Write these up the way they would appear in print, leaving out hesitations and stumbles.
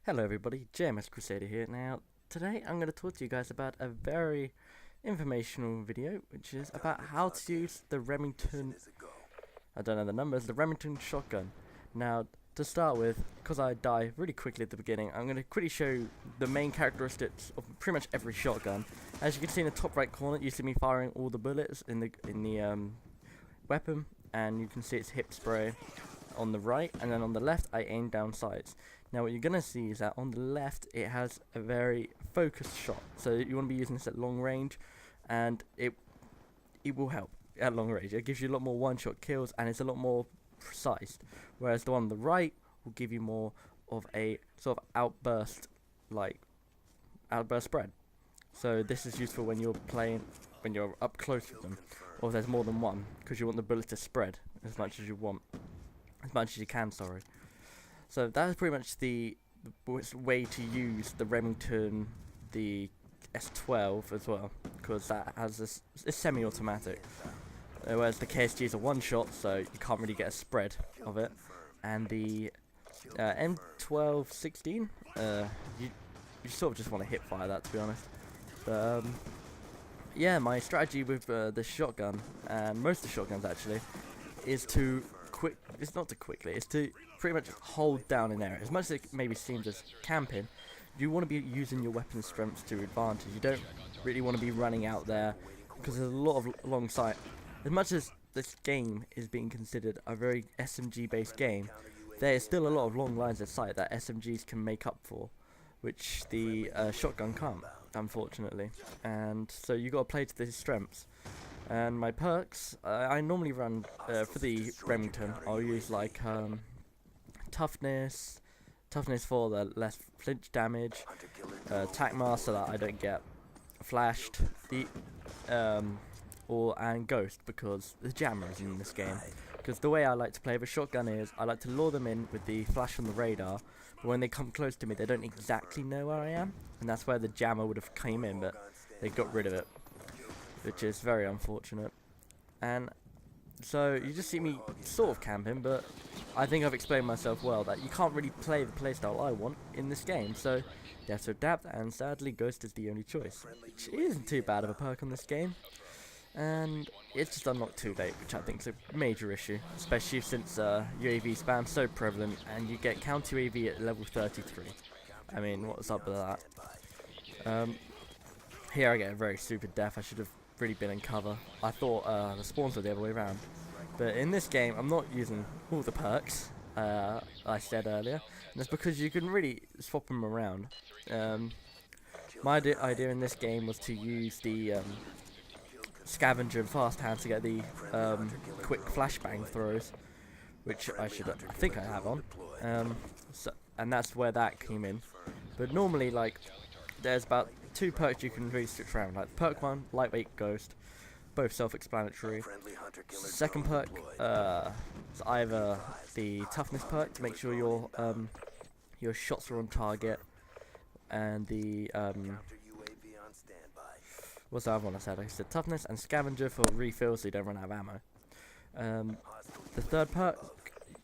Hello everybody, JMS Crusader here. Now, today I'm going to talk to you guys about a very informational video, which is about how to use the Remington, I don't know the numbers, the Remington shotgun. Now, to start with, because I die really quickly at the beginning, I'm going to quickly show you the main characteristics of pretty much every shotgun. As you can see in the top right corner, you see me firing all the bullets in the weapon, and you can see it's hip spray on the right, and then on the left I aim down sights. Now what you're going to see is that on the left it has a very focused shot, so you want to be using this at long range, and it will help at long range. It gives you a lot more one-shot kills, and it's a lot more precise, whereas the one on the right will give you more of a sort of outburst spread. So this is useful when you're playing, when you're up close with them, or if there's more than one, because you want the bullet to spread as much as you can, sorry. So that is pretty much the way to use the Remington, the S12 as well, because that has this, it's semi-automatic, whereas the KSG is a one-shot, so you can't really get a spread of it. And the M1216, you sort of just want to hip fire that, to be honest. But yeah, my strategy with the shotgun, and most of the shotguns actually, is to it's not to quickly, it's to pretty much hold down an area. As much as it maybe seems as camping, you want to be using your weapon strengths to advantage. You don't really want to be running out there, because there's a lot of long sight. As much as this game is being considered a very SMG based game, there is still a lot of long lines of sight that SMGs can make up for, which the shotgun can't, unfortunately. And so you got to play to these strengths. And my perks, I normally run, for the Remington, I'll use like toughness for the less flinch damage, attack mask so that I don't get flashed, and ghost, because the jammer is in this game. Because the way I like to play with a shotgun is, I like to lure them in with the flash on the radar, but when they come close to me they don't exactly know where I am, and that's where the jammer would have came in, but they got rid of it, which is very unfortunate. And so you just see me sort of camping, but I think I've explained myself well that you can't really play the playstyle I want in this game, so you have to adapt, and sadly Ghost is the only choice, which isn't too bad of a perk on this game. And it's just unlocked too late, which I think is a major issue, especially since UAV spam's so prevalent, and you get counter UAV at level 33. I mean, what's up with that? Here I get a very stupid death. I should have really been in cover. I thought the spawns were the other way around. But in this game, I'm not using all the perks I said earlier. And that's because you can really swap them around. My idea in this game was to use the scavenger and fast hand to get the quick flashbang throws, which I think I have on. And that's where that came in. But normally, like, there's about 2 perks you can really switch around. Like perk 1, lightweight ghost, both self-explanatory. Second perk, is either the toughness perk to make sure your shots are on target, and the what's the other one I said? I said toughness and scavenger for refills so you don't run out of ammo. The third perk,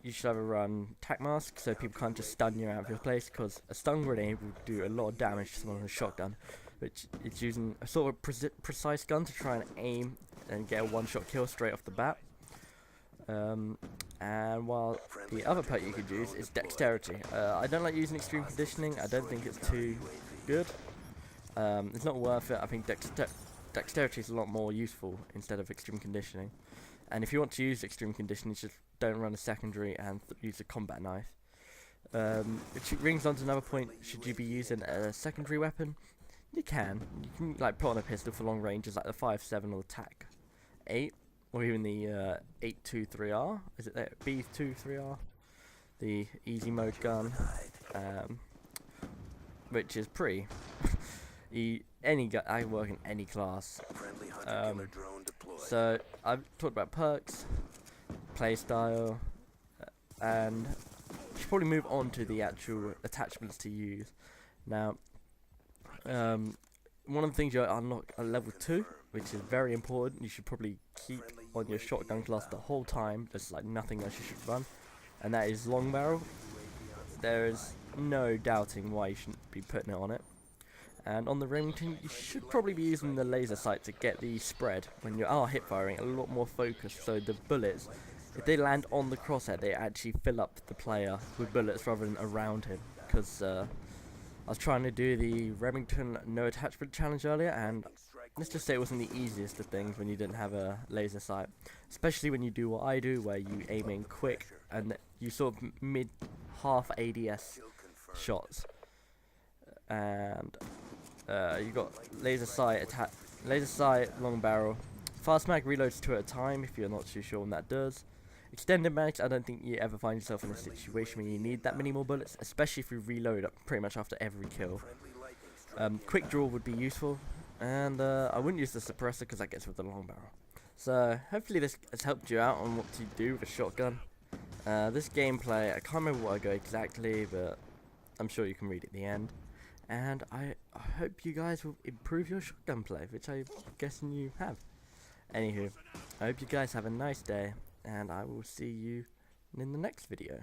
you should either run attack mask so people can't just stun you out of your place, because a stun grenade will do a lot of damage to someone with a shotgun, which is using a sort of precise gun to try and aim and get a one-shot kill straight off the bat. And while the other perk you could use is dexterity. I don't like using extreme conditioning. I don't think it's too good. It's not worth it. I think dexterity is a lot more useful instead of extreme conditioning. And if you want to use extreme conditioning, just don't run a secondary and use a combat knife. Which brings on to another point. Should you be using a secondary weapon? You can like put on a pistol for long ranges, like the 5.7 or TAC 8, or even the 823R. Is it that B23R? The easy mode gun, which is pretty. I work in any class. So I've talked about perks, playstyle, and we should probably move on to the actual attachments to use. Now, one of the things you unlock at level 2, which is very important, you should probably keep on your shotgun class the whole time. There's like nothing else you should run, and that is long barrel. There is no doubting why you shouldn't be putting it on it. And on the Remington, you should probably be using the laser sight to get the spread when you are hip firing, a lot more focused, so the bullets, if they land on the crosshair, they actually fill up the player with bullets rather than around him. Because I was trying to do the Remington no attachment challenge earlier, and let's just say it wasn't the easiest of things when you didn't have a laser sight, especially when you do what I do, where you aim in quick and you sort of mid half ADS shots, and you got laser sight, long barrel, fast mag reloads 2 at a time if you're not too sure when that does. Extended mags, I don't think you ever find yourself in a situation where you need that many more bullets, especially if you reload up pretty much after every kill. Quick draw would be useful, and I wouldn't use the suppressor because that gets with the long barrel. So hopefully this has helped you out on what to do with a shotgun. This gameplay, I can't remember what I got exactly, but I'm sure you can read at the end. And I hope you guys will improve your shotgun play, which I'm guessing you have. Anywho, I hope you guys have a nice day, and I will see you in the next video.